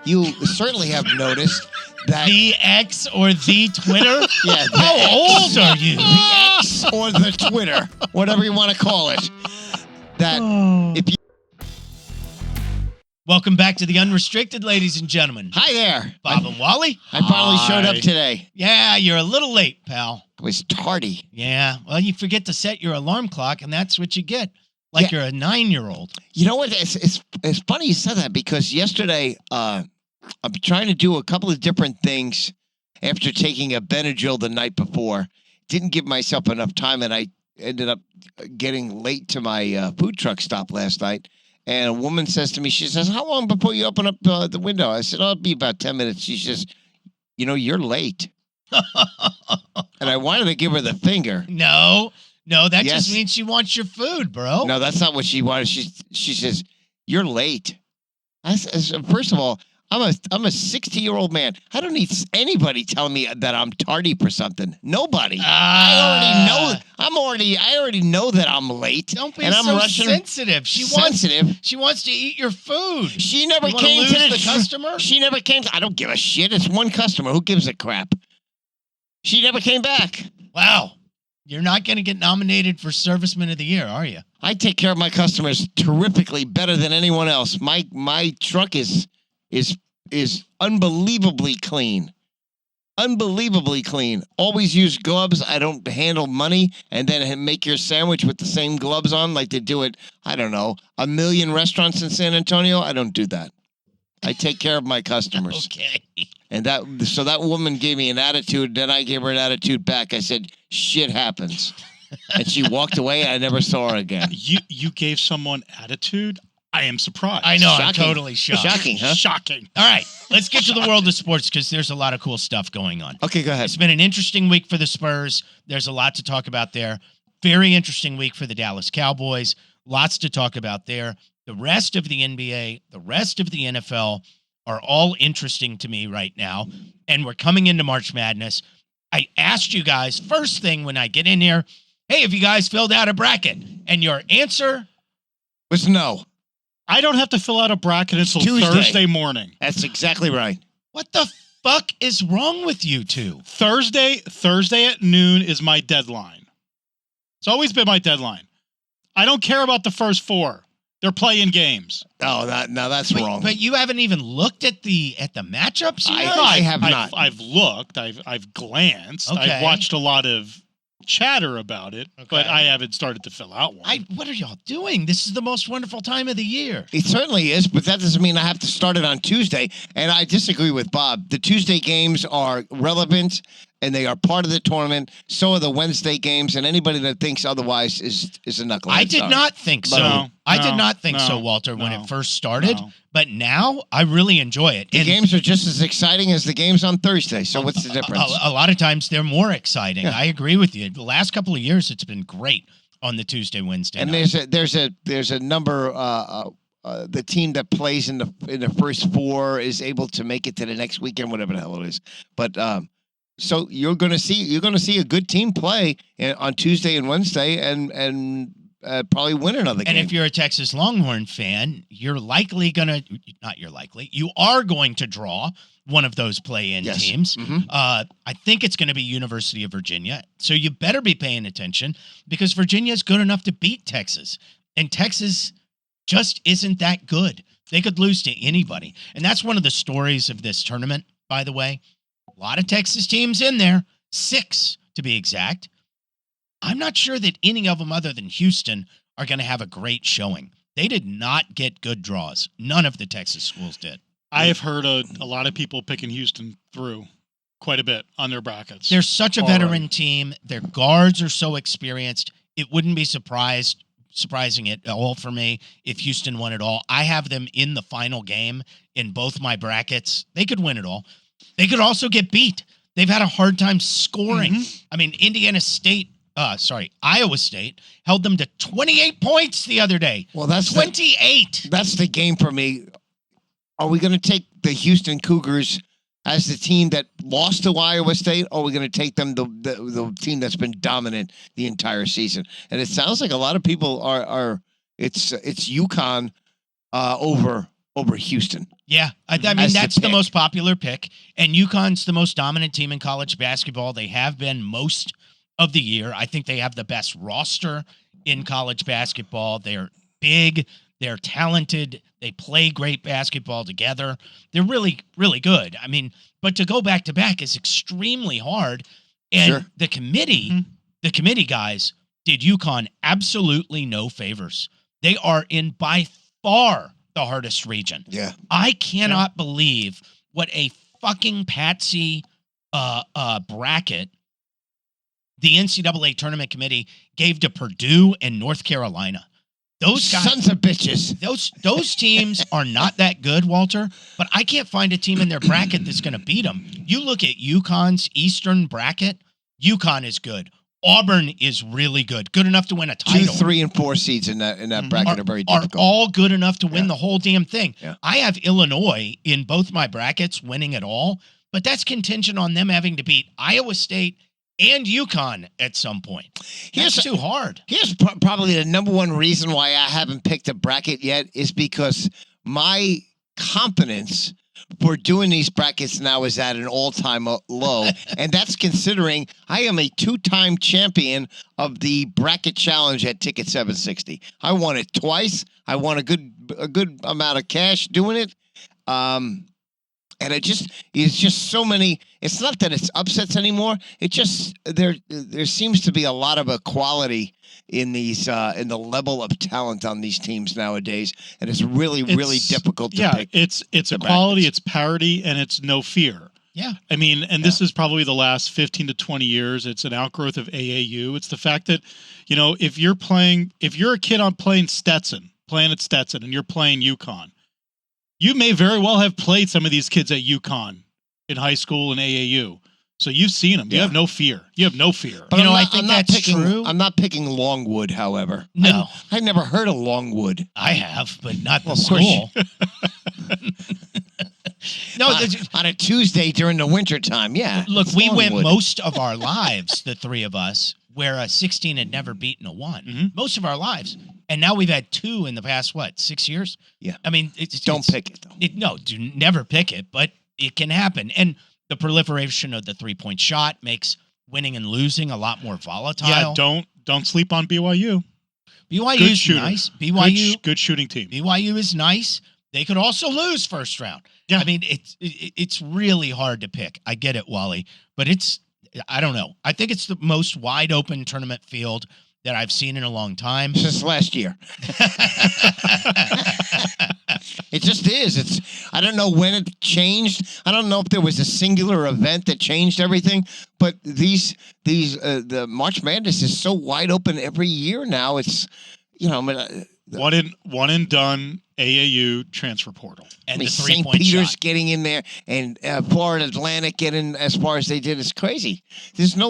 you certainly have noticed that the X or the Twitter. Yeah. How old are you? The X or the Twitter, whatever you want to call it. That if you. Welcome back to the Unrestricted, ladies and gentlemen. Hi there, Bob and Wally. I finally showed up today. Yeah, you're a little late, pal. I was tardy. Yeah, well, you forget to set your alarm clock, and that's what you get. Like you're a 9-year-old. You know what? It's funny you said that because yesterday I'm trying to do a couple of different things after taking a Benadryl the night before. Didn't give myself enough time, and I ended up getting late to my food truck stop last night. And a woman says to me, she says, "How long before you open up the window?" I said, "Oh, it'll be about 10 minutes." She says, "You're late." And I wanted to give her the finger. No, that just means she wants your food, bro. No, that's not what she wanted. She says, "You're late." First of all, I'm a 60-year-old man. I don't need anybody telling me that I'm tardy for something. Nobody. I already know that I'm late. Don't be and I'm sensitive. She wants to eat your food. She never came to the customer. She never came. I don't give a shit. It's one customer. Who gives a crap? She never came back. Wow. You're not going to get nominated for Serviceman of the Year, are you? I take care of my customers terrifically, better than anyone else. My truck is unbelievably clean. Unbelievably clean. Always use gloves. I don't handle money and then make your sandwich with the same gloves on like they do at, I don't know, 1 million restaurants in San Antonio. I don't do that. I take care of my customers. Okay. And so that woman gave me an attitude, then I gave her an attitude back. I said, "Shit happens." And she walked away. I never saw her again. You gave someone attitude? I am surprised. I know. Shocking. I'm totally shocked. Shocking, huh? Shocking. All right. Let's get to the world of sports because there's a lot of cool stuff going on. Okay, go ahead. It's been an interesting week for the Spurs. There's a lot to talk about there. Very interesting week for the Dallas Cowboys. Lots to talk about there. The rest of the NBA, the rest of the NFL are all interesting to me right now. And we're coming into March Madness. I asked you guys first thing when I get in here, hey, have you guys filled out a bracket? And your answer was no. I don't have to fill out a bracket until Tuesday. Thursday morning. That's exactly right. What the fuck is wrong with you two? Thursday at noon is my deadline. It's always been my deadline. I don't care about the first four. They're playing games. Oh, that's wrong. But you haven't even looked at the matchups yet? I have not. I've looked. I've glanced. Okay. I've watched a lot of chatter about it, but I haven't started to fill out one. What are y'all doing? This is the most wonderful time of the year. It certainly is, but that doesn't mean I have to start it on Tuesday. And I disagree with Bob. The Tuesday games are relevant, and they are part of the tournament. So are the Wednesday games, and anybody that thinks otherwise is a knucklehead. I did not think so. I did not think so, Walter, when it first started. But now I really enjoy it. The games are just as exciting as the games on Thursday. So what's the difference? A lot of times they're more exciting. Yeah. I agree with you. The last couple of years, it's been great on the Tuesday, Wednesday. And night. there's a number. The team that plays in the first four is able to make it to the next weekend, whatever the hell it is. But so you're going to see a good team play on Tuesday and Wednesday, and probably win another game. And if you're a Texas Longhorn fan, you are going to draw one of those play-in teams. Mm-hmm. I think it's going to be University of Virginia. So you better be paying attention because Virginia is good enough to beat Texas. And Texas just isn't that good. They could lose to anybody. And that's one of the stories of this tournament, by the way. A lot of Texas teams in there, 6 to be exact. I'm not sure that any of them other than Houston are going to have a great showing. They did not get good draws. None of the Texas schools did. I have heard a lot of people picking Houston through quite a bit on their brackets. They're such a veteran team. Their guards are so experienced. It wouldn't be surprising at all for me if Houston won it all. I have them in the final game in both my brackets. They could win it all. They could also get beat. They've had a hard time scoring. Mm-hmm. I mean, Iowa State held them to 28 points the other day. Well, that's 28. That's the game for me. Are we going to take the Houston Cougars as the team that lost to Iowa State, or are we going to take them the team that's been dominant the entire season? And it sounds like a lot of people are it's UConn over over Houston. Yeah, I mean, As the that's the pick. most popular pick. And UConn's the most dominant team in college basketball. They have been most of the year. I think they have the best roster in college basketball. They're big. They're talented. They play great basketball together. They're really, really good. I mean, but to go back to back is extremely hard. And Sure. the committee guys did UConn absolutely no favors. They are in by far the hardest region. Yeah. I cannot believe what a fucking patsy bracket the NCAA tournament committee gave to Purdue and North Carolina. Those guys, Sons of bitches. those teams are not that good, Walter, but I can't find a team in their bracket that's going to beat them. You look at UConn's Eastern bracket, UConn is good. Auburn is really good. Good enough to win a 2, title. 3, and 4 seeds in that bracket are very Are difficult. all good enough to win the whole damn thing. Yeah. I have Illinois in both my brackets winning it all, but that's contingent on them having to beat Iowa State and UConn at some point. That's too hard. Here's probably the number one reason why I haven't picked a bracket yet is because my confidence for doing these brackets now is at an all-time low, and that's considering I am a 2-time champion of the bracket challenge at Ticket 760. I won it twice. I won a good amount of cash doing it. And it's just so many. It's not that it's upsets anymore. It just there seems to be a lot of equality in these in the level of talent on these teams nowadays, and it's really difficult to pick. It's equality, it's parity, and it's no fear. Yeah. I mean, and this is probably the last 15 to 20 years. It's an outgrowth of AAU. It's the fact that, if you're a kid on playing at Stetson, and you're playing UConn, you may very well have played some of these kids at UConn in high school and AAU. So you've seen them. You have no fear. But But I think that's true. I'm not picking Longwood, however. No. I've never heard of Longwood. I have, but not the Well, of course school. No, on a Tuesday during the wintertime, yeah. look, it's we went Longwood. most of our lives, the three of us, where a 16 had never beaten a 1. Mm-hmm. Most of our lives. And now we've had 2 in the past, 6 years? Yeah. I mean, Don't pick it, though. Never pick it, but it can happen. And the proliferation of the 3-point shot makes winning and losing a lot more volatile. Yeah, don't sleep on BYU. BYU Good is shooter. nice. BYU Good shooting team. BYU is nice. They could also lose first round. Yeah. I mean, it's really hard to pick. I get it, Wally, but I don't know. I think it's the most wide open tournament field that I've seen in a long time. Since last year. It just is. I don't know when it changed. I don't know if there was a singular event that changed everything, but the March Madness is so wide open every year now. It's, One and done AAU transfer portal. And the St. 3-point Peter's shot. getting in there, and Florida Atlantic getting as far as they did. It's crazy. There's no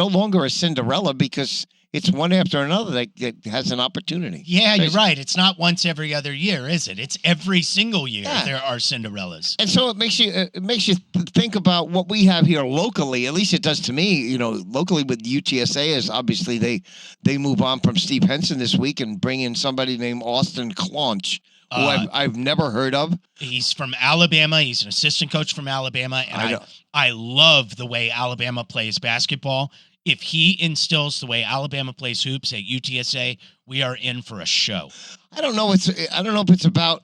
longer a Cinderella because it's one after another that has an opportunity. Yeah, you're right. It's not once every other year, is it? It's every single year there are Cinderellas. And so it makes you think about what we have here locally. At least it does to me. Locally with UTSA, is obviously they move on from Steve Henson this week and bring in somebody named Austin Claunch, who I've never heard of. He's from Alabama. He's an assistant coach from Alabama, and I love the way Alabama plays basketball. If he instills the way Alabama plays hoops at UTSA, we are in for a show. I don't know if it's about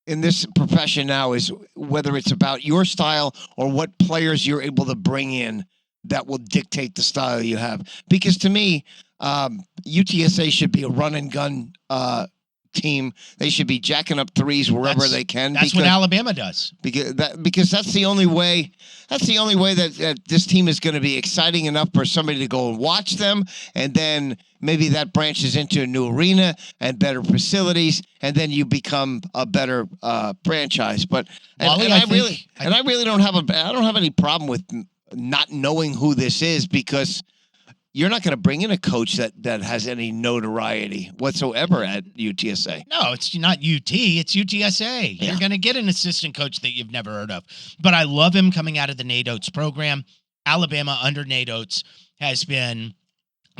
in this profession now is whether it's about your style or what players you're able to bring in that will dictate the style you have. Because to me, UTSA should be a run and gun team. They should be jacking up threes wherever they can. That's what Alabama does. Because that's the only way. That's the only way that this team is going to be exciting enough for somebody to go and watch them, and then maybe that branches into a new arena and better facilities, and then you become a better franchise. But I really don't have any problem with not knowing who this is, because you're not going to bring in a coach that has any notoriety whatsoever at UTSA. No, it's not UT. It's UTSA. Yeah. You're going to get an assistant coach that you've never heard of. But I love him coming out of the Nate Oates program. Alabama under Nate Oates has been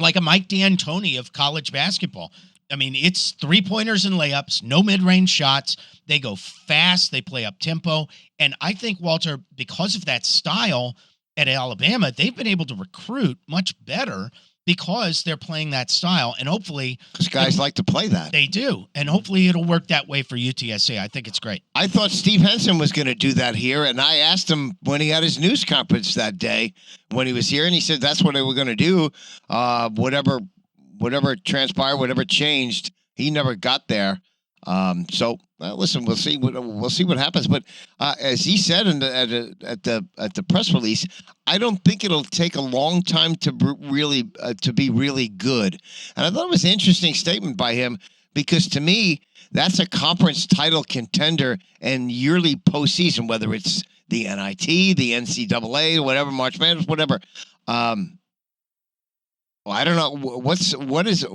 like a Mike D'Antoni of college basketball. I mean, it's 3-pointers and layups, no mid-range shots. They go fast. They play up tempo. And I think, Walter, because of that style at Alabama, they've been able to recruit much better because they're playing that style. And hopefully Because guys like to play that. they do. And hopefully it'll work that way for UTSA. I think it's great. I thought Steve Henson was going to do that here, and I asked him when he had his news conference that day when he was here, and he said that's what they were going to do. Whatever transpired, whatever changed, he never got there. Listen, we'll see what happens. But as he said at the press release, I don't think it'll take a long time to be really good. And I thought it was an interesting statement by him because to me, that's a conference title contender and yearly postseason, whether it's the NIT, the NCAA, whatever, March Madness, whatever. Well, I don't know what is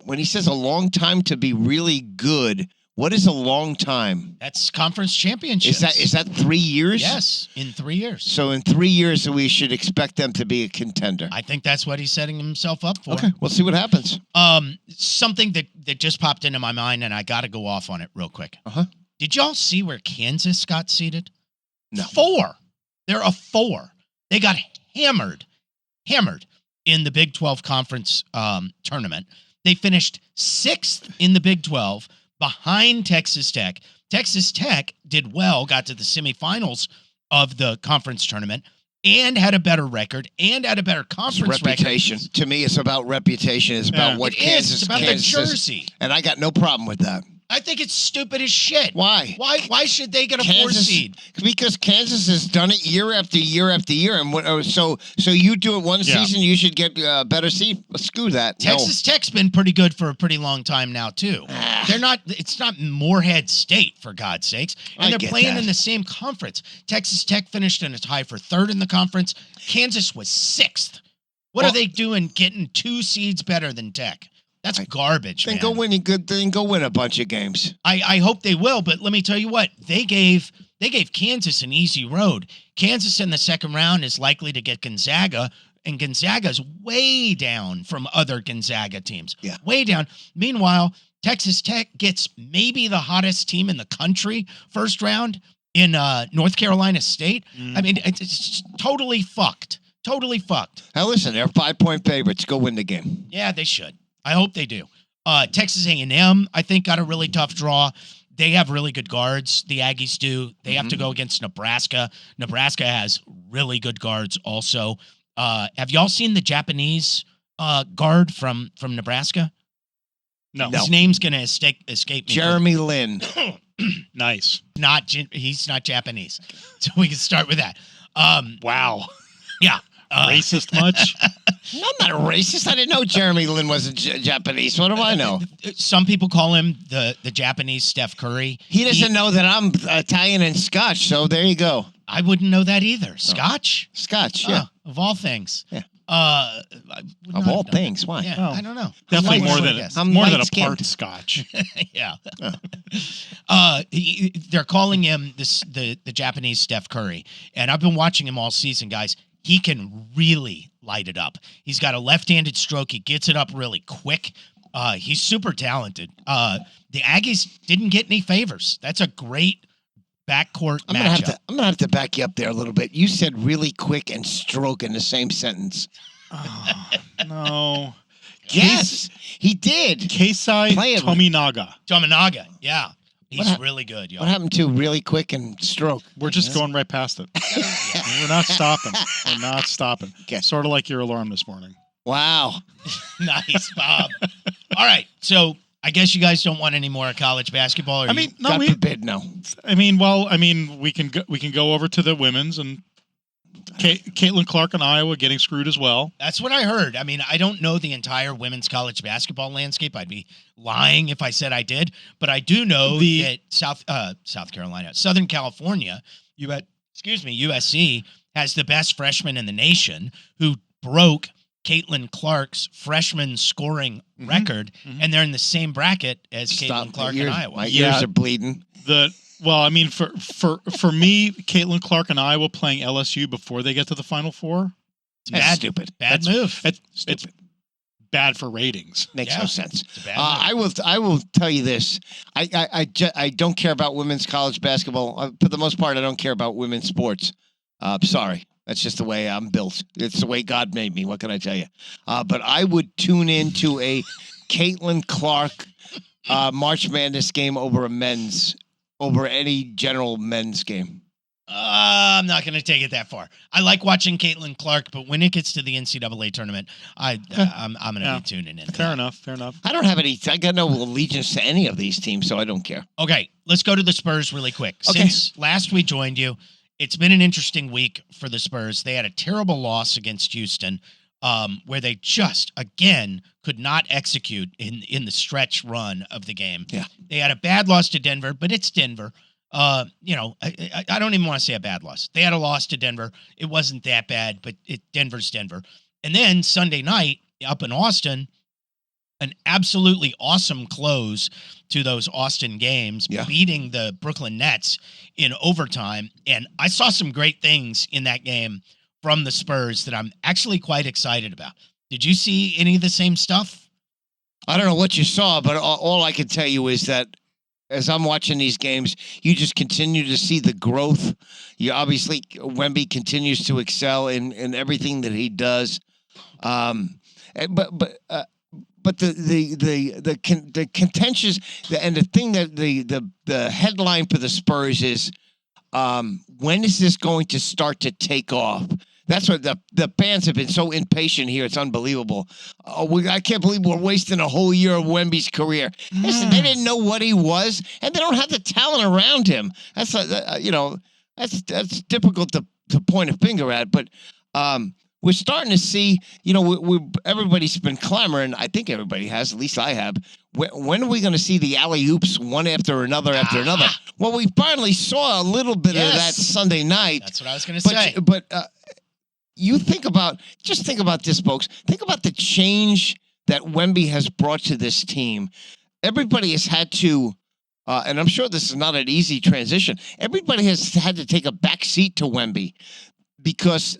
when he says a long time to be really good. What is a long time? That's conference championships. Is that 3 years? Yes, in 3 years. So in 3 years, we should expect them to be a contender. I think that's what he's setting himself up for. Okay, we'll see what happens. Something that just popped into my mind, and I got to go off on it real quick. Uh-huh. Did y'all see where Kansas got seated? No. 4. They're a 4. They got hammered in the Big 12 conference tournament. They finished 6th in the Big 12 behind Texas Tech. Texas Tech did well, got to the semifinals of the conference tournament, and had a better record, and had a better conference reputation. record. To me, it's about reputation. It's about what Kansas. It's about Kansas the is. jersey. And I got no problem with that. I think it's stupid as shit. Why? Why should they get a 4 Kansas, seed? because Kansas has done it year after year after year, and so you do it one season, you should get a better seed. Screw that. Texas Tech's been pretty good for a pretty long time now too. They're not. It's not Morehead State, for God's sakes, and they're playing in the same conference. Texas Tech finished in a tie for 3rd in the conference. Kansas was 6th. What are they doing, getting 2 seeds better than Tech? That's garbage, Then man. go win a bunch of games. I hope they will, but let me tell you what, they gave Kansas an easy road. Kansas in the second round is likely to get Gonzaga, and Gonzaga's way down from other Gonzaga teams. Yeah. Way down. Meanwhile, Texas Tech gets maybe the hottest team in the country first round in North Carolina State. I mean, it's totally fucked. Totally fucked. Now listen, they're 5-point favorites. Go win the game. Yeah, they should. I hope they do. Texas A&M, I think, got a really tough draw. They have really good guards. The Aggies do. They have to go against Nebraska. Nebraska has really good guards also. Have y'all seen the Japanese guard from Nebraska? No. His name's going to escape me. Jeremy Lin. Nice. He's not Japanese. So we can start with that. Wow. Yeah. Racist much? I'm not a racist. I didn't know Jeremy Lin wasn't Japanese. What do I know? Some people call him the Japanese Steph Curry. He doesn't know that I'm Italian and Scotch, so there you go. I wouldn't know that either. Scotch? Scotch, yeah. Of all things. Yeah. Of all things, why? Yeah, Oh. I don't know. Definitely more than I'm more than a light-skinned. part Scotch. Yeah. They're calling him the Japanese Steph Curry, and I've been watching him all season, guys. He can really light it up. He's got a left-handed stroke. He gets it up really quick. He's super talented. The Aggies didn't get any favors. That's a great backcourt matchup. I'm gonna have to back you up there a little bit. You said really quick and stroke in the same sentence. Oh, no. Yes, he did. Keisai Play it. Tominaga. Tominaga, yeah. He's What really good, yo. What happened to really quick and stroke? We're just going right past it. We're not stopping. We're not stopping. Okay. Sort of like your alarm this morning. Wow. Nice, Bob. All right, so I guess you guys don't want any more college basketball. Or God forbid, no. we can go over to the women's and Caitlin Clark in Iowa getting screwed as well. That's what I heard. I mean, I don't know the entire women's college basketball landscape. I'd be lying if I said I did, but I do know that South Carolina, Southern California, USC has the best freshman in the nation who broke Caitlin Clark's freshman scoring record, and they're in the same bracket as Caitlin Clark in Iowa. My ears are bleeding. For me, Caitlin Clark and Iowa playing LSU before they get to the Final Four. It's Stupid. Bad move. It's bad for ratings. Makes no sense. It's a bad I will tell you this. I don't care about women's college basketball. For the most part, I don't care about women's sports. Sorry. That's just the way I'm built. It's the way God made me. What can I tell you? But I would tune into a Caitlin Clark March Madness game over any general men's game. I'm not going to take it that far. I like watching Caitlin Clark, but when it gets to the NCAA tournament, I'm going to be tuning in. Fair enough. I got no allegiance to any of these teams, so I don't care. Okay, let's go to the Spurs really quick. Okay. Since last we joined you, it's been an interesting week for the Spurs. They had a terrible loss against Houston, where they just, again, could not execute in the stretch run of the game. Yeah. They had a bad loss to Denver, but it's Denver. I don't even want to say a bad loss. They had a loss to Denver. It wasn't that bad, but Denver's Denver. And then Sunday night up in Austin, an absolutely awesome close to those Austin games, beating the Brooklyn Nets in overtime. And I saw some great things in that game from the Spurs that I'm actually quite excited about. Did you see any of the same stuff? I don't know what you saw, but all I can tell you is that as I'm watching these games, you just continue to see the growth. You obviously, Wemby continues to excel in everything that he does. But the contentious and the thing that the headline for the Spurs is, when is this going to start to take off? That's what the fans have been so impatient here. It's unbelievable. I can't believe we're wasting a whole year of Wemby's career. Listen, they didn't know what he was, and they don't have the talent around him. That's that's difficult to point a finger at, but we're starting to see. Everybody's been clamoring. I think everybody has. At least I have. When are we going to see the alley-oops one after another after another? Well, we finally saw a little bit of that Sunday night. That's what I was going to say. But you think about this, folks. Think about the change that Wemby has brought to this team. Everybody has had to, and I'm sure this is not an easy transition. Everybody has had to take a back seat to Wemby because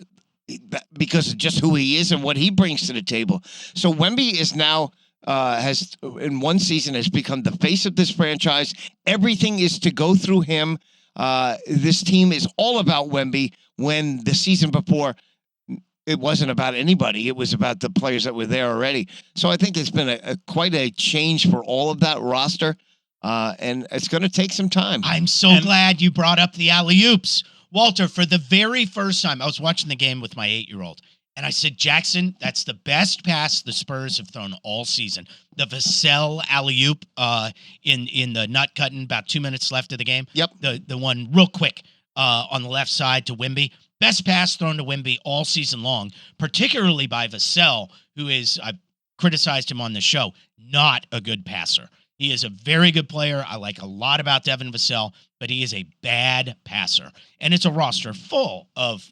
of just who he is and what he brings to the table. So Wemby is now has in one season has become the face of this franchise. Everything is to go through him. This team is all about Wemby. When the season before, it wasn't about anybody. It was about the players that were there already. So I think it's been quite a change for all of that roster, and it's going to take some time. I'm so glad you brought up the alley-oops. Walter, for the very first time, I was watching the game with my 8-year-old, and I said, Jackson, that's the best pass the Spurs have thrown all season. The Vassell alley-oop in the nut cutting, about 2 minutes left of the game. Yep. The one real quick on the left side to Wemby. Best pass thrown to Wemby all season long, particularly by Vassell, who is, I've criticized him on the show, not a good passer. He is a very good player. I like a lot about Devin Vassell, but he is a bad passer. And it's a roster full of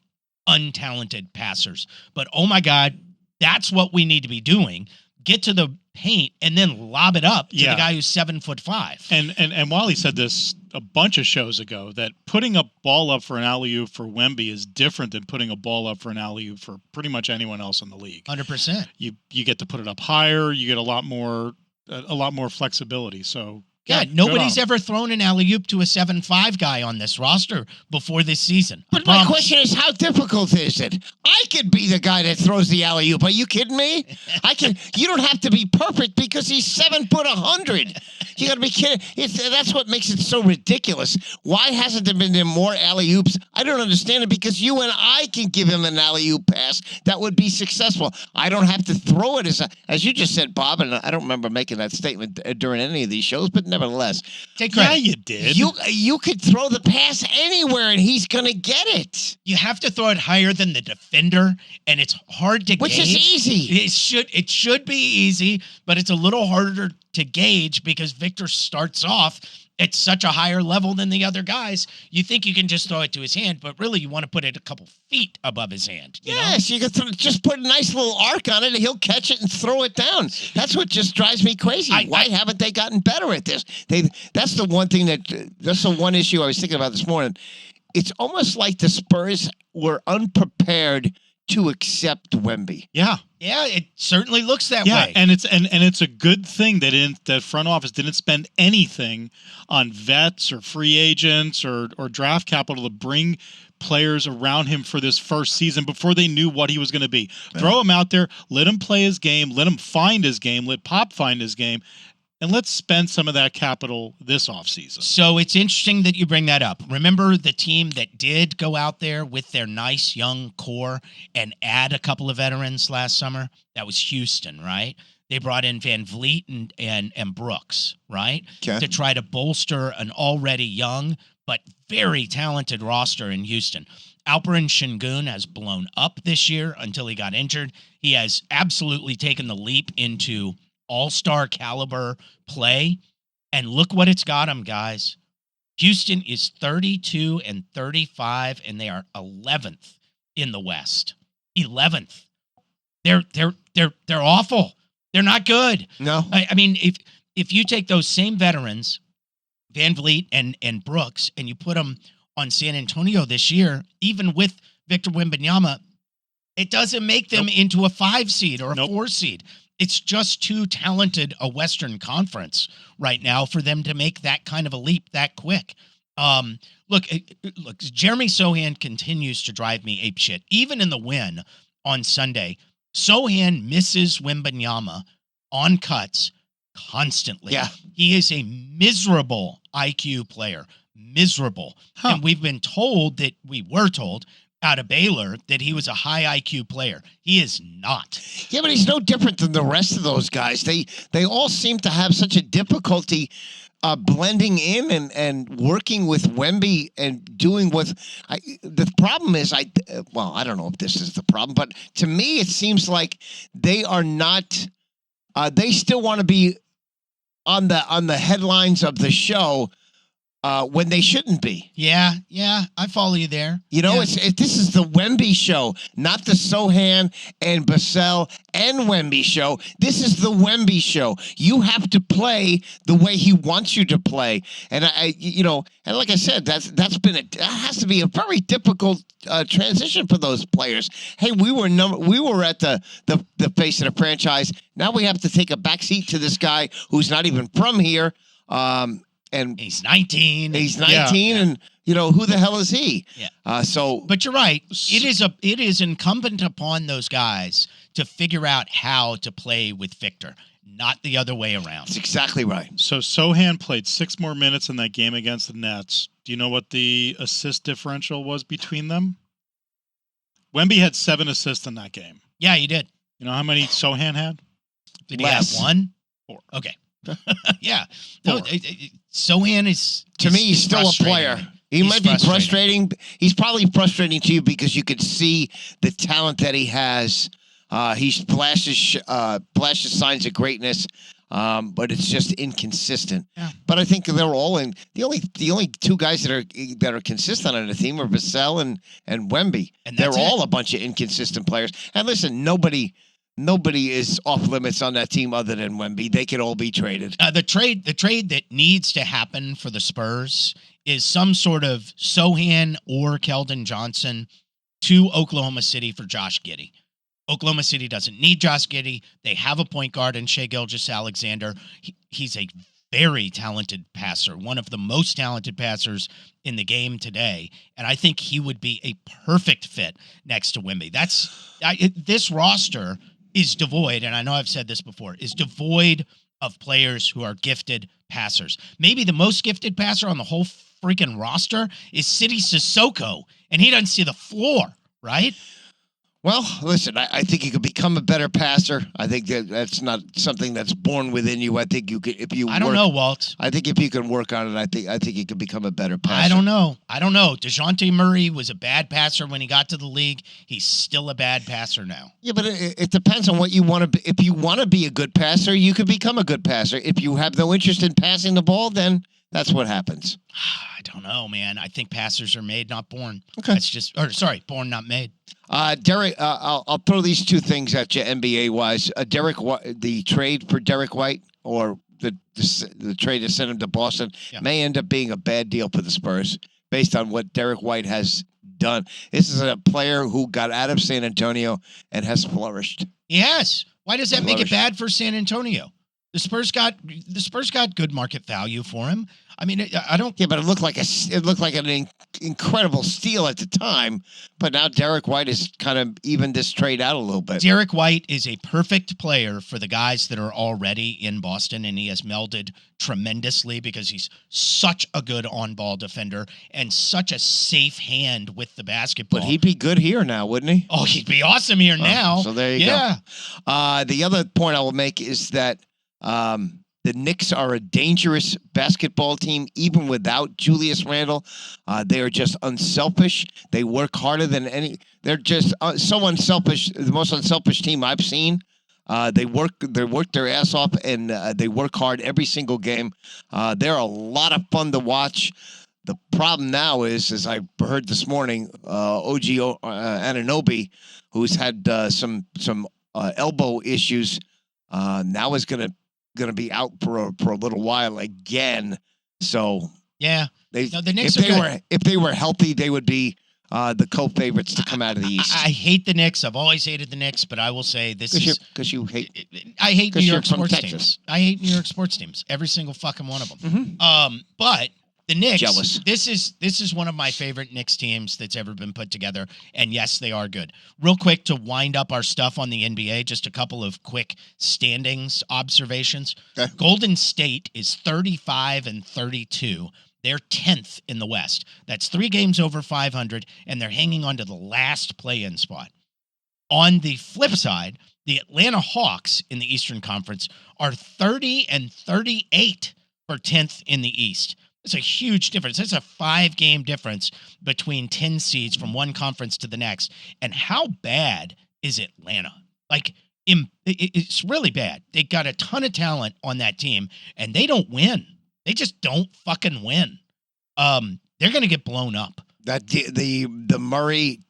untalented passers. But, oh, my God, that's what we need to be doing. Get to the paint and then lob it up to the guy who's 7'5". And Wally said this a bunch of shows ago, that putting a ball up for an alley-oop for Wemby is different than putting a ball up for an alley-oop for pretty much anyone else in the league. 100%. You get to put it up higher. You get a lot more flexibility. So yeah, nobody's ever thrown an alley-oop to a 7'5" guy on this roster before this season. But my question is, how difficult is it? I could be the guy that throws the alley-oop. Are you kidding me? You don't have to be perfect because he's 7'100". You got to be kidding. That's what makes it so ridiculous. Why hasn't there been more alley-oops? I don't understand it, because you and I can give him an alley-oop pass that would be successful. I don't have to throw it as you just said, Bob, and I don't remember making that statement during any of these shows, but nevertheless. Take credit. Yeah, you did. You could throw the pass anywhere and he's going to get it. You have to throw it higher than the defender, and it's hard to gauge. Which is easy. It should be easy, but it's a little harder to gauge because Victor starts off at such a higher level than the other guys. You think you can just throw it to his hand, but really you want to put it a couple feet above his hand. Yes, you can just put a nice little arc on it and he'll catch it and throw it down. That's what just drives me crazy. Why haven't they gotten better at this? That's the one thing that's the one issue I was thinking about this morning. It's almost like the Spurs were unprepared to accept Wemby. Yeah. Yeah, it certainly looks that Yeah, way. and it's a good thing that that front office didn't spend anything on vets or free agents or draft capital to bring players around him for this first season before they knew what he was going to be. Yeah. Throw him out there, let him play his game, let him find his game, let Pop find his game, and let's spend some of that capital this offseason. So it's interesting that you bring that up. Remember the team that did go out there with their nice young core and add a couple of veterans last summer? That was Houston, right? They brought in Van Vliet and Brooks, right? Okay. To try to bolster an already young but very talented roster in Houston. Alperen Şengün has blown up this year until he got injured. He has absolutely taken the leap into all-star caliber play. And look what it's got him, guys. Houston is 32-35, and they are 11th in the West. 11th. They're awful. They're not good. No. I mean, if you take those same veterans, Van Vliet and Brooks, and you put them on San Antonio this year, even with Victor Wembanyama, it doesn't make them into a 5 seed or a 4 seed. It's just too talented a Western Conference right now for them to make that kind of a leap that quick. Look, Jeremy Sohan continues to drive me apeshit. Even in the win on Sunday, Sohan misses Wembanyama on cuts constantly. Yeah. He is a miserable IQ player. Miserable. Huh. And we were told out of Baylor that he was a high IQ player. He is not. Yeah, but he's no different than the rest of those guys. They all seem to have such a difficulty blending in and working with Wemby and doing what the problem is. I don't know if this is the problem, but to me it seems like they are not. They still want to be on the headlines of the show when they shouldn't be. Yeah, I follow you there. You know, Yeah. this is the Wemby show, not the Sohan and Vassell and Wemby show. This is the Wemby show. You have to play the way he wants you to play, and and like I said, that has to be a very difficult transition for those players. Hey, we were at the face of the franchise. Now we have to take a backseat to this guy who's not even from here. And he's 19. And who the hell is he? Yeah. But you're right. It is incumbent upon those guys to figure out how to play with Victor, not the other way around. That's exactly right. So Sohan played 6 more minutes in that game against the Nets. Do you know what the assist differential was between them? Wemby had 7 assists in that game. Yeah, he did. You know how many Sohan had? Did he have 1? 4. Okay. Yeah. No, Sohan is to me, he's still a player. He might be frustrating. He's probably frustrating to you because you could see the talent that he has. He flashes signs of greatness, but it's just inconsistent. Yeah. But I think they're all in. The only 2 guys that are consistent on the team are Vassell and Wemby. And they're all a bunch of inconsistent players. And listen, nobody is off limits on that team other than Wemby. They could all be traded. The trade that needs to happen for the Spurs is some sort of Sohan or Keldon Johnson to Oklahoma City for Josh Giddey. Oklahoma City doesn't need Josh Giddey. They have a point guard in Shai Gilgeous-Alexander. He's a very talented passer, one of the most talented passers in the game today. And I think he would be a perfect fit next to Wemby. This roster is devoid, and I know I've said this before, is devoid of players who are gifted passers. Maybe the most gifted passer on the whole freaking roster is Sidi Sissoko, and he doesn't see the floor, right? Well, listen, I think you could become a better passer. I think that's not something that's born within you. I think you could, I don't know, Walt. I think if you can work on it, I think you could become a better passer. I don't know. DeJounte Murray was a bad passer when he got to the league. He's still a bad passer now. Yeah, but it depends on what you want to be. If you want to be a good passer, you could become a good passer. If you have no interest in passing the ball, then that's what happens. I don't know, man. I think passers are made, not born. Okay. Born, not made. Derek, I'll throw these 2 things at you, NBA-wise. The trade for Derek White or the trade to send him to Boston may end up being a bad deal for the Spurs based on what Derek White has done. This is a player who got out of San Antonio and has flourished. He has. Why does that make it Flourish. bad for San Antonio? The Spurs got good market value for him. I mean, I don't. Yeah, but it looked like an incredible steal at the time. But now Derek White has kind of evened this trade out a little bit. Derek White is a perfect player for the guys that are already in Boston, and he has melded tremendously because he's such a good on-ball defender and such a safe hand with the basketball. But he'd be good here now, wouldn't he? Oh, he'd be awesome here now. So there you go. The other point I will make is that the Knicks are a dangerous basketball team, even without Julius Randle. They are just unselfish. They work harder than any. They're just so unselfish. The most unselfish team I've seen. They work their ass off, and they work hard every single game. They're a lot of fun to watch. The problem now is, as I heard this morning, OG Anunoby, who's had some elbow issues, now is going to be out for a little while again. So yeah, the Knicks if they were healthy, they would be the co-favorites to come out of the East. I hate the Knicks. I've always hated the Knicks, but I will say this is because you hate. I hate New York sports Texas. teams. I hate New York sports teams. Every single fucking one of them. Mm-hmm. But the Knicks. Jealous. This is one of my favorite Knicks teams that's ever been put together. And yes, they are good. Real quick to wind up our stuff on the NBA, just a couple of quick standings observations. Okay. Golden State is 35-32. They're 10th in the West. That's 3 games over 500, and they're hanging on to the last play-in spot. On the flip side, the Atlanta Hawks in the Eastern Conference are 30-38 for 10th in the East. It's a huge difference. It's a 5-game difference between 10 seeds from one conference to the next. And how bad is Atlanta? Like, it's really bad. They got a ton of talent on that team, and they don't win. They just don't fucking win. They're going to get blown up. That the Murray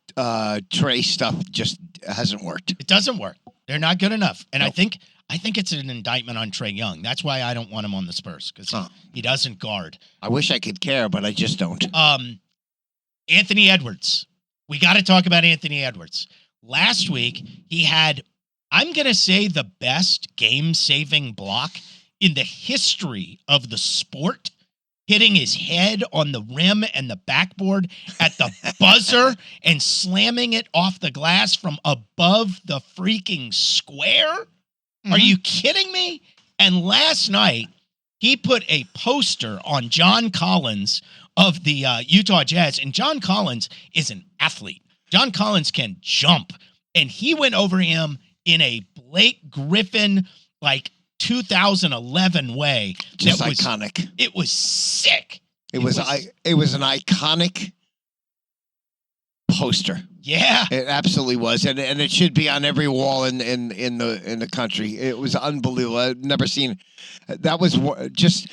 Trey stuff just hasn't worked. It doesn't work. They're not good enough. And Nope. I think it's an indictment on Trae Young. That's why I don't want him on the Spurs, because he doesn't guard. I wish I could care, but I just don't. Anthony Edwards. We got to talk about Anthony Edwards. Last week, he had, I'm going to say, the best game-saving block in the history of the sport, hitting his head on the rim and the backboard at the buzzer and slamming it off the glass from above the freaking square. Mm-hmm. Are you kidding me? And last night, he put a poster on John Collins of the Utah Jazz, and John Collins is an athlete. John Collins can jump, and he went over him in a Blake Griffin, like, 2011 way. Just iconic. It was sick. It was an iconic poster. Yeah, it absolutely was, and it should be on every wall in the country. It was unbelievable. I've never seen. That was just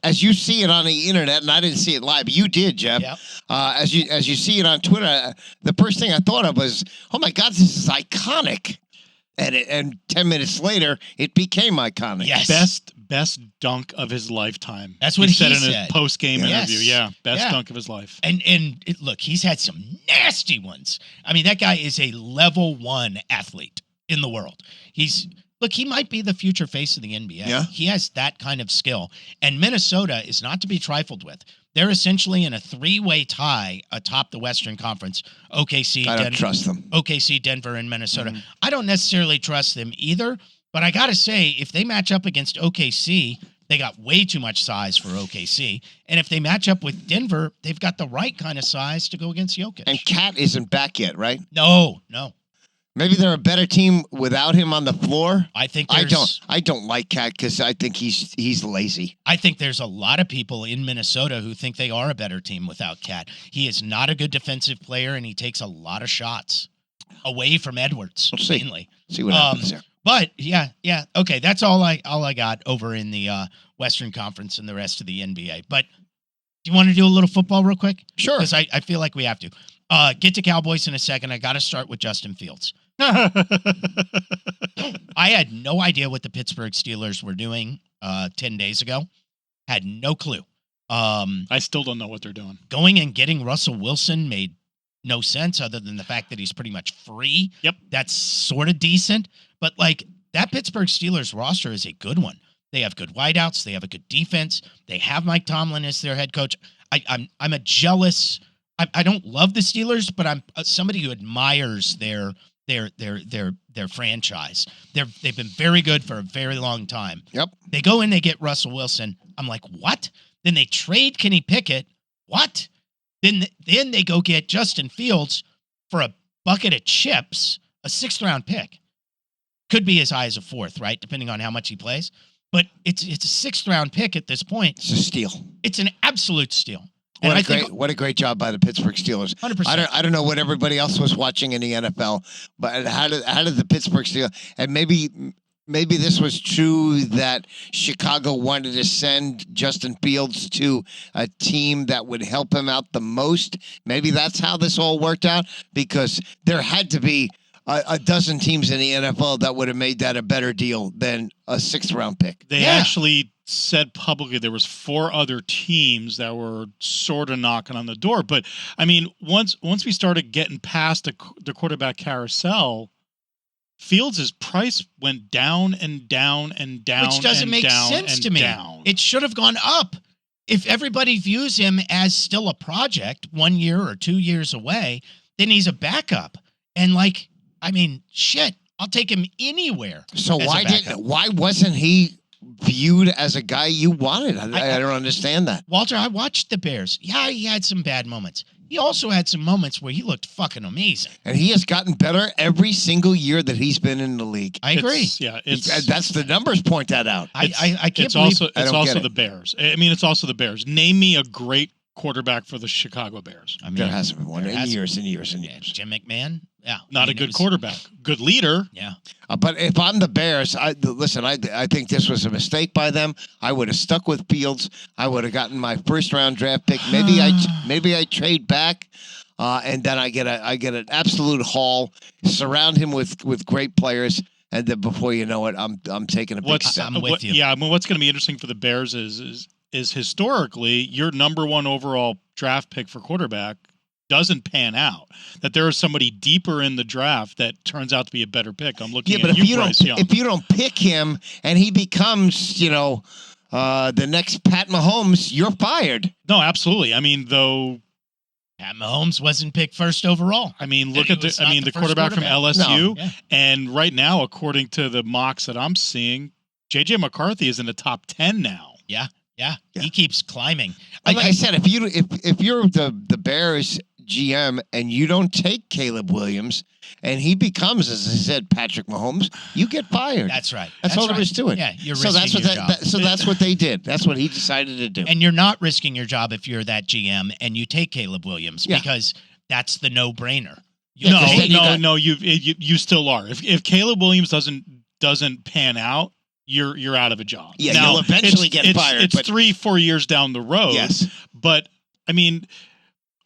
as you see it on the internet, and I didn't see it live. You did, Jeff. Yep. As you see it on Twitter, the first thing I thought of was, "Oh my God, this is iconic." And 10 minutes later, it became iconic. Yes. Best dunk of his lifetime. That's what he said said in his post-game interview. Yeah, best dunk of his life. And look, he's had some nasty ones. I mean, that guy is a level 1 athlete in the world. He might be the future face of the NBA. Yeah. He has that kind of skill. And Minnesota is not to be trifled with. They're essentially in a 3-way tie atop the Western Conference. OKC, I don't trust them. OKC, Denver, and Minnesota. Mm-hmm. I don't necessarily trust them either, but I got to say, if they match up against OKC, they got way too much size for OKC. And if they match up with Denver, they've got the right kind of size to go against Jokic. And Cat isn't back yet, right? No. Maybe they're a better team without him on the floor. I don't like Cat because I think he's lazy. I think there's a lot of people in Minnesota who think they are a better team without Cat. He is not a good defensive player, and he takes a lot of shots away from Edwards. We'll see. Mainly. See what happens there. But yeah. Okay, that's all I got over in the Western Conference and the rest of the NBA. But do you want to do a little football real quick? Sure. Because I feel like we have to. Get to Cowboys in a second. I got to start with Justin Fields. I had no idea what the Pittsburgh Steelers were doing 10 days ago. Had no clue. I still don't know what they're doing. Going and getting Russell Wilson made no sense other than the fact that he's pretty much free. Yep. That's sort of decent. But like that Pittsburgh Steelers roster is a good one. They have good wideouts. They have a good defense. They have Mike Tomlin as their head coach. I'm a jealous. I don't love the Steelers, but I'm somebody who admires their franchise. They've been very good for a very long time. Yep. They go in, they get Russell Wilson. I'm like, what? Then they trade Kenny Pickett. What? Then they go get Justin Fields for a bucket of chips, a 6th round pick. Could be as high as a 4th, right? Depending on how much he plays. But it's a 6th round pick at this point. It's a steal. It's an absolute steal. And What a great job by the Pittsburgh Steelers. 100%. I don't know what everybody else was watching in the NFL, but how did the Pittsburgh Steelers, and maybe this was true that Chicago wanted to send Justin Fields to a team that would help him out the most. Maybe that's how this all worked out, because there had to be a dozen teams in the NFL that would have made that a better deal than a 6th round pick. They actually said publicly there was 4 other teams that were sort of knocking on the door. But I mean, once we started getting past the quarterback carousel, Fields' price went down and down and down, which doesn't make sense to me. It should have gone up. If everybody views him as still a project 1 year or 2 years away, then he's a backup. And like, I mean, shit, I'll take him anywhere. So why wasn't he viewed as a guy you wanted? I don't understand that. Walter, I watched the Bears. Yeah, he had some bad moments. He also had some moments where he looked fucking amazing. And he has gotten better every single year that he's been in the league. I agree. That's the numbers point that out. I can't it's believe also it's also the Bears. I mean, it's also the Bears. Name me a great quarterback for the Chicago Bears. I mean, there hasn't been one in years and years and years. Jim McMahon, yeah, not a good quarterback, good leader. Yeah, but if I'm the Bears, I think this was a mistake by them. I would have stuck with Fields. I would have gotten my 1st round draft pick. Maybe I trade back, and then I get an absolute haul. Surround him with great players. And then before you know it, I'm taking a big step. I'm with you. Yeah, I mean, what's going to be interesting for the Bears is historically your number 1 overall draft pick for quarterback doesn't pan out. That there is somebody deeper in the draft that turns out to be a better pick. I'm looking at if you don't pick him and he becomes, the next Pat Mahomes, you're fired. No, absolutely. I mean, though. Pat Mahomes wasn't picked 1st overall. I mean, look at the quarterback from LSU. No. Yeah. And right now, according to the mocks that I'm seeing, J.J. McCarthy is in the top 10 now. Yeah. He keeps climbing. Like I said, if you're the Bears GM and you don't take Caleb Williams and he becomes, as I said, Patrick Mahomes, you get fired. That's right. That's all there is to it. Yeah, you're risking your job. So that's what they did. That's what he decided to do. And you're not risking your job if you're that GM and you take Caleb Williams because that's the no-brainer. No, you still are. If Caleb Williams doesn't pan out, you're out of a job. Yeah, now, you'll eventually get fired. It's 3-4 years down the road. Yes. But, I mean,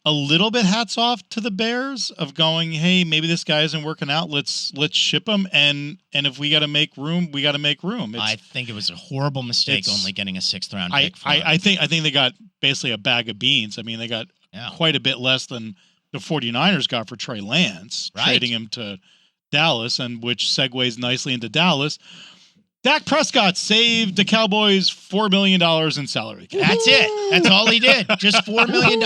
a little bit hats off to the Bears of going, hey, maybe this guy isn't working out. Let's ship him. And if we got to make room, we got to make room. I think it was a horrible mistake only getting a 6th round pick. I think they got basically a bag of beans. I mean, they got quite a bit less than the 49ers got for Trey Lance, trading him to Dallas, and which segues nicely into Dallas. Dak Prescott saved the Cowboys $4 million in salary cap. That's it. That's all he did. Just $4 million.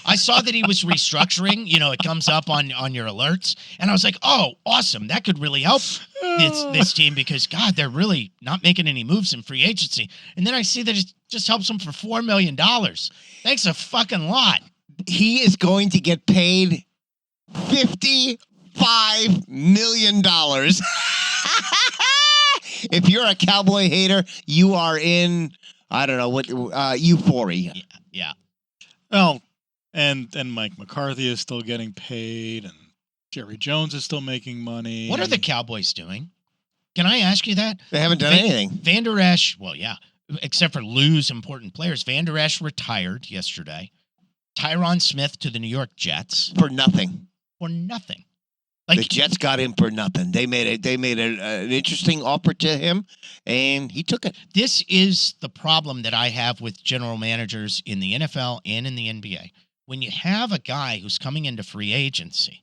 I saw that he was restructuring. It comes up on your alerts. And I was like, oh, awesome. That could really help this team because, God, they're really not making any moves in free agency. And then I see that it just helps them for $4 million. Thanks a fucking lot. He is going to get paid $55 million. If you're a Cowboy hater, you are in, I don't know, what euphoria. Yeah. Well, and Mike McCarthy is still getting paid, and Jerry Jones is still making money. What are the Cowboys doing? Can I ask you that? They haven't done anything. Van Der Esch, well, yeah, except for lose important players. Van Der Esch retired yesterday. Tyron Smith to the New York Jets. For nothing. Like, the Jets got him for nothing. They made an interesting offer to him, and he took it. This is the problem that I have with general managers in the NFL and in the NBA. when you have a guy who's coming into free agency,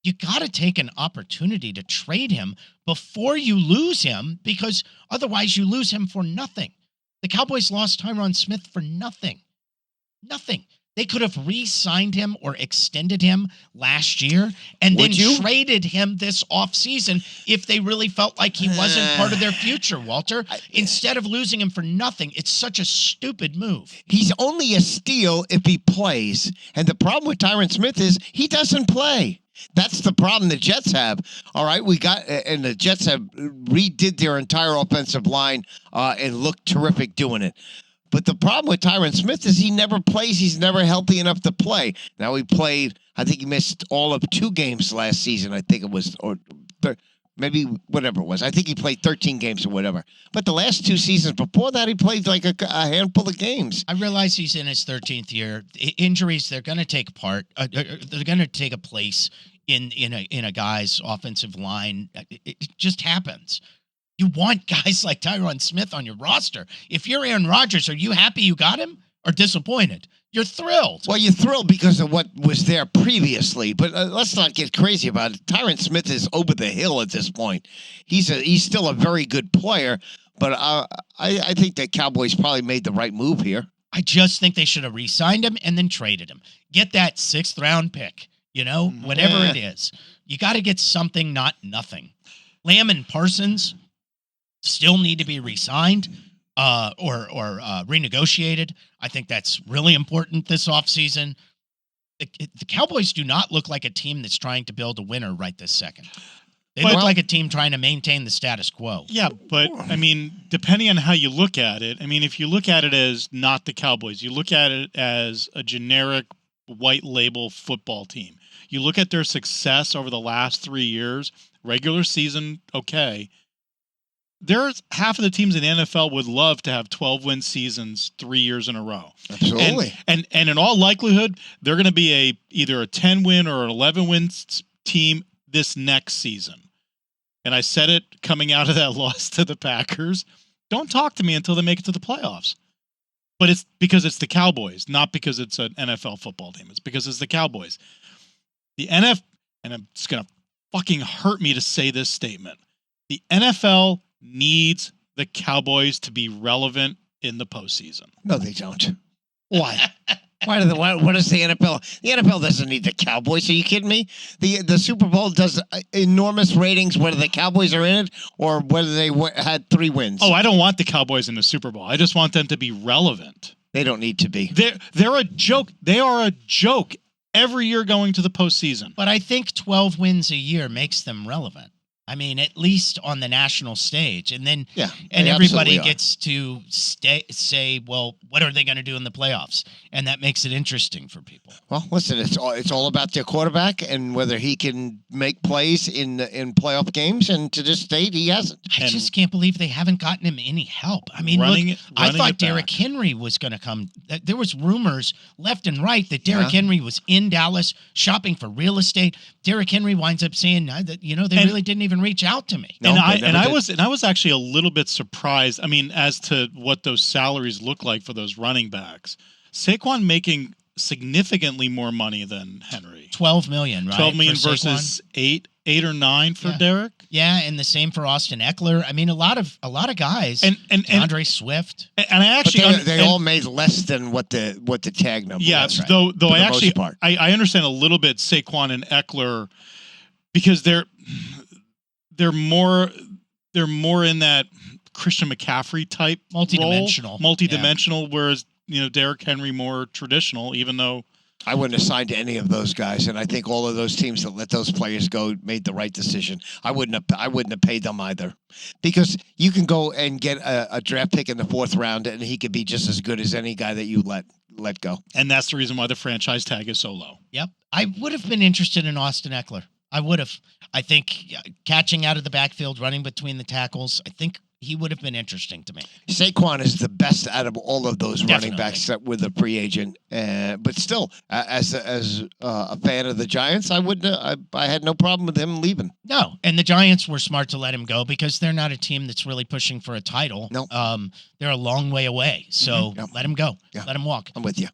you got to take an opportunity to trade him before you lose him, because otherwise you lose him for nothing. The Cowboys lost Tyron Smith for nothing. Nothing. They could have re-signed him or extended him last year and then traded him this offseason if they really felt like he wasn't part of their future, Walter. Instead of losing him for nothing, it's such a stupid move. He's only a steal if he plays. And the problem with Tyron Smith is he doesn't play. That's the problem the Jets have. All right, and the Jets have redid their entire offensive line and looked terrific doing it. But the problem with Tyron Smith is he never plays. He's never healthy enough to play. Now he played, I think he missed all of 2 games last season. I think it was, or maybe whatever it was. I think he played 13 games or whatever. But the last 2 seasons before that, he played like a handful of games. I realize he's in his 13th year. Injuries, they're going to take part. They're going to take a place in a guy's offensive line. It just happens. You want guys like Tyron Smith on your roster. If you're Aaron Rodgers, are you happy you got him or disappointed? You're thrilled. Well, you're thrilled because of what was there previously, but let's not get crazy about it. Tyron Smith is over the hill at this point. He's still a very good player, but I think the Cowboys probably made the right move here. I just think they should have re-signed him and then traded him. Get that 6th round pick, whatever it is. You got to get something, not nothing. Lamb and Parsons still need to be re-signed or renegotiated. I think that's really important this offseason. The Cowboys do not look like a team that's trying to build a winner right this second. They look like a team trying to maintain the status quo. Yeah, but, depending on how you look at it, if you look at it as not the Cowboys, you look at it as a generic white label football team. You look at their success over the last 3 years, regular season, okay. There's half of the teams in the NFL would love to have 12-win seasons 3 years in a row. Absolutely. And in all likelihood, they're going to be either a 10-win or an 11-win team this next season. And I said it coming out of that loss to the Packers. Don't talk to me until they make it to the playoffs. But it's because it's the Cowboys, not because it's an NFL football team. It's because it's the Cowboys. The NFL, and it's going to fucking hurt me to say this statement. The NFL needs the Cowboys to be relevant in the postseason. No, they don't. Why? What is the NFL? The NFL doesn't need the Cowboys. Are you kidding me? The Super Bowl does enormous ratings whether the Cowboys are in it or whether they had 3 wins. Oh, I don't want the Cowboys in the Super Bowl. I just want them to be relevant. They don't need to be. They're a joke. They are a joke every year going to the postseason. But I think 12 wins a year makes them relevant. At least on the national stage. And then everybody gets to say, well, what are they going to do in the playoffs? And that makes it interesting for people. Well, listen, it's all about their quarterback and whether he can make plays in playoff games. And to this date, he hasn't. I just can't believe they haven't gotten him any help. I thought Derrick Henry was going to come. There was rumors left and right that Derrick Henry was in Dallas shopping for real estate. Derrick Henry winds up saying that, they really didn't even reach out to me. No, I was actually a little bit surprised. As to what those salaries look like for those running backs. Saquon making significantly more money than Henry. $12 million, right? $12 million versus eight or 9 for Derrick. Yeah, and the same for Austin Eckler. A lot of guys. And DeAndre Swift. And I actually they all made less than what the tag number. Yeah, was, right? though I understand a little bit Saquon and Eckler because they're more in that Christian McCaffrey type multi-dimensional, whereas Derrick Henry more traditional, even though I wouldn't have signed to any of those guys, and I think all of those teams that let those players go made the right decision. I wouldn't have paid them either, because you can go and get a draft pick in the 4th round, and he could be just as good as any guy that you let go. And that's the reason why the franchise tag is so low. Yep, I would have been interested in Austin Eckler. I would have. I think catching out of the backfield, running between the tackles, I think he would have been interesting to me. Saquon is the best out of all of those running backs that were the free agent. But still, as a fan of the Giants, I had no problem with him leaving. No, and the Giants were smart to let him go because they're not a team that's really pushing for a title. No. They're a long way away. So let him go. Yeah. Let him walk. I'm with you.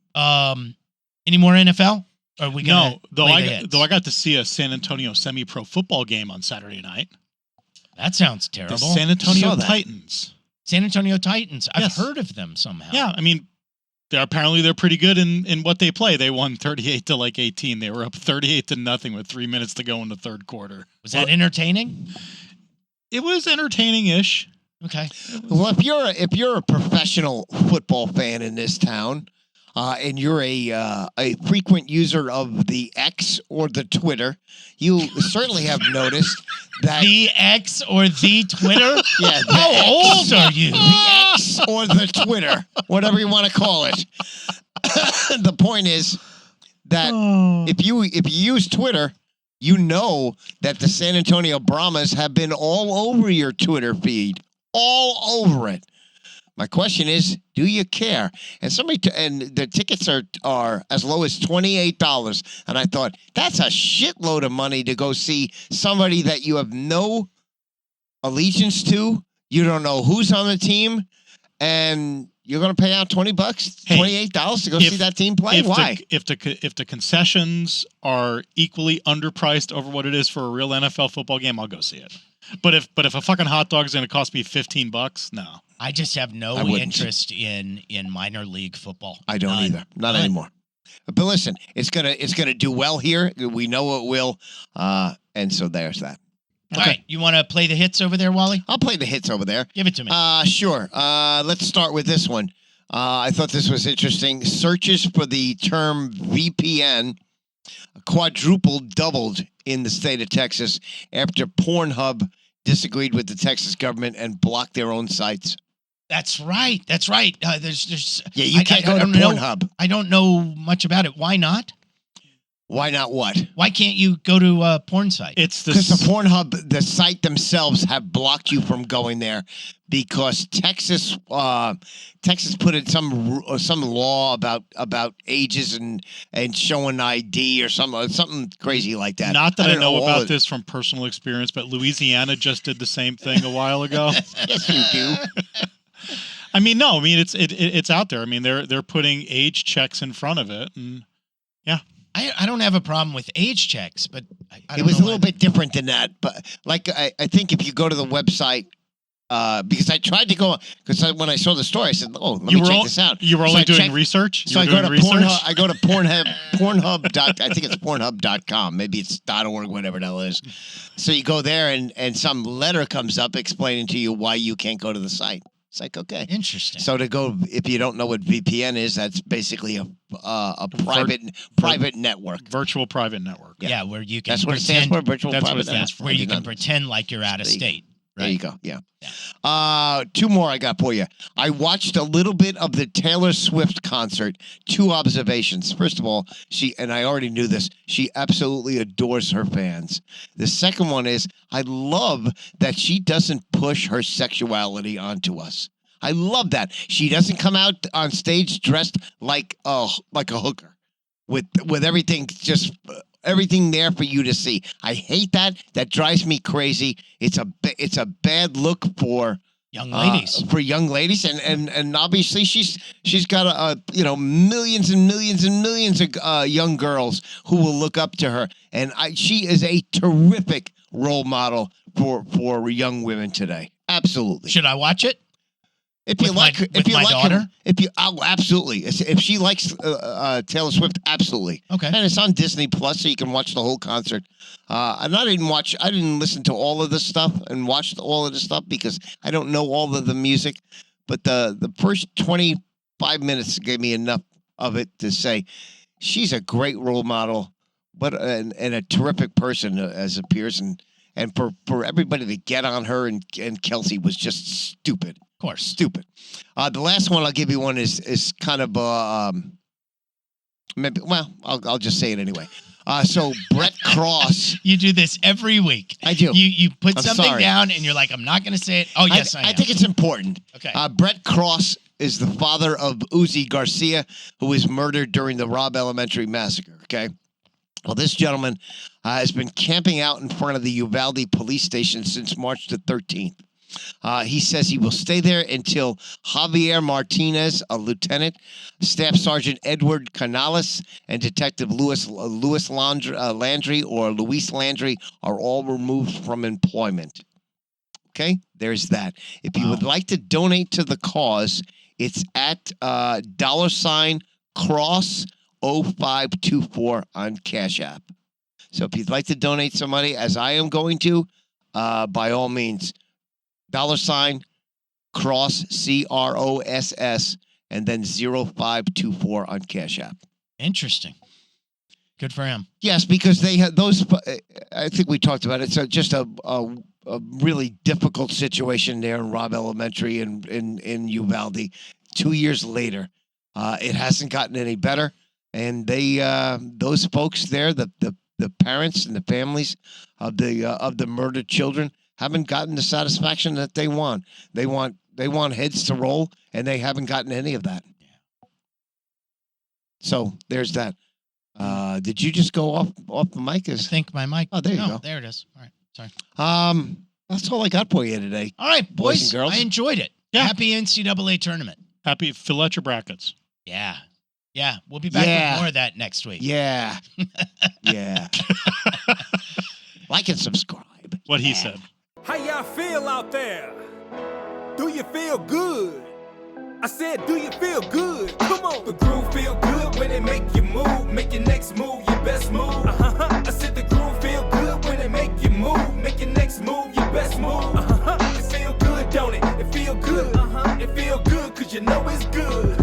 Any more NFL? Or are we gonna No, though play the hits? I got to see a San Antonio semi-pro football game on Saturday night. That sounds The terrible. San Antonio Saw that. Titans. San Antonio Titans. I've Yes. heard of them somehow. Yeah, I mean, they're pretty good in what they play. They won 38 to 18. They were up 38-0 with 3 minutes to go in the third quarter. Was that entertaining? It was entertaining-ish. Okay. Well, if you're a professional football fan in this town, and you're a frequent user of the X or the Twitter, you certainly have noticed that The X or the Twitter? yeah, the How X, old are you? the X or the Twitter, whatever you want to call it. The point is that if you use Twitter, you know that the San Antonio Brahmas have been all over your Twitter feed, all over it. My question is, do you care? And and the tickets are as low as $28, and I thought that's a shitload of money to go see somebody that you have no allegiance to. You don't know who's on the team, and you're going to pay out $20, $28 to go see that team play. Why? If the concessions are equally underpriced over what it is for a real NFL football game, I'll go see it. But if a fucking hot dog is going to cost me $15, no. I just have I no wouldn't. interest in minor league football. I don't None. either. Not None. anymore. But listen, it's gonna do well here. We know it will. And so there's that. All right. You want to play the hits over there, Wally? I'll play the hits over there. Give it to me. Sure. Let's start with this one. I thought this was interesting. Searches for the term VPN doubled in the state of Texas after Pornhub disagreed with the Texas government and blocked their own sites. That's right. That's right. There's. Yeah, you can't go to don't know- Pornhub. I don't know much about it. Why not? Why not what? Why can't you go to a porn site? It's Because the Pornhub, the site themselves have blocked you from going there because Texas put in some law about ages and showing ID or something crazy like that. Not that I don't know all about of- this from personal experience, but Louisiana just did the same thing a while ago. Yes, you do. I mean, no, I mean it's out there. I mean, they're putting age checks in front of it, and yeah. I don't have a problem with age checks, but I It don't was a know little why- bit different than that, but like I think if you go to the website, because I tried to go because when I saw the story, I said, "Oh, let me check this out." You were So only I doing checked- research. So I go to Pornhub. I go to Pornhub. I think it's Pornhub.com. Maybe it's .org, whatever the hell it is. So you go there, and some letter comes up explaining to you why you can't go to the site. It's like, okay. Interesting. So to go, if you don't know what VPN is, that's basically a private network. virtual private network. yeah, where you can That's what it stands for. Virtual That's what private it stands network. for. where I you did can not- pretend like you're out of There you- state. There Right? you go. Yeah. Two more I got for you. I watched a little bit of the Taylor Swift concert. Two observations. First of all, and I already knew this, she absolutely adores her fans. The second one is I love that she doesn't push her sexuality onto us. I love that. She doesn't come out on stage dressed like a hooker with everything everything there for you to see. I hate that. That drives me crazy. It's a bad look for Young ladies. young ladies, and obviously she's got millions and millions and millions of young girls who will look up to her, and she is a terrific role model for young women today. Absolutely. Should I watch it? If you With like, my- if with you my like daughter? absolutely. If she likes Taylor Swift, absolutely. Okay. And it's on Disney Plus, so you can watch the whole concert. And I didn't listen to all of this stuff and watch all of this stuff because I don't know all of the music. But the first 25 minutes gave me enough of it to say she's a great role model, and a terrific person as appears, and for everybody to get on her and Kelsey was just stupid. Of course. Stupid. The last one I'll give you one is kind of maybe. Well, I'll just say it anyway. So Brett Cross, You do this every week. I do. You put I'm something sorry. down and you're like, I'm not going to say it. Oh, yes, I am. I think it's important. Okay. Brett Cross is the father of Uzi Garcia, who was murdered during the Robb Elementary massacre. Okay. Well, this gentleman has been camping out in front of the Uvalde police station since March the 13th. He says he will stay there until Javier Martinez, a lieutenant, Staff Sergeant Edward Canales, and Detective Luis Landry or Luis Landry are all removed from employment. Okay, there's that. If you would like to donate to the cause, it's at $cross 0524 on Cash App. So if you'd like to donate some money, as I am going to, by all means, $cross CROSS and then 0524 on Cash App. Interesting. Good for him. Yes, because they had those. I think we talked about it. So just a really difficult situation there in Robb Elementary and in Uvalde. 2 years later, it hasn't gotten any better, and they those folks there, the parents and the families of the murdered children, haven't gotten the satisfaction that they want. They want heads to roll, and they haven't gotten any of that. So there's that. Did you just go off the mic? I think my mic. Oh, there you go. There it is. All right. Sorry. That's all I got for you today. All right, boys and girls. I enjoyed it. Yeah. Happy NCAA tournament. Happy fill out your brackets. Yeah. Yeah. We'll be back with more of that next week. Yeah. Yeah. Like and subscribe. What he said. How y'all feel out there? Do you feel good? I said, do you feel good? Come on. The groove feel good when it make you move. Make your next move your best move. I said the groove feel good when it make you move. Make your next move your best move. It feel good, don't it? It feel good. It feel good cause you know it's good.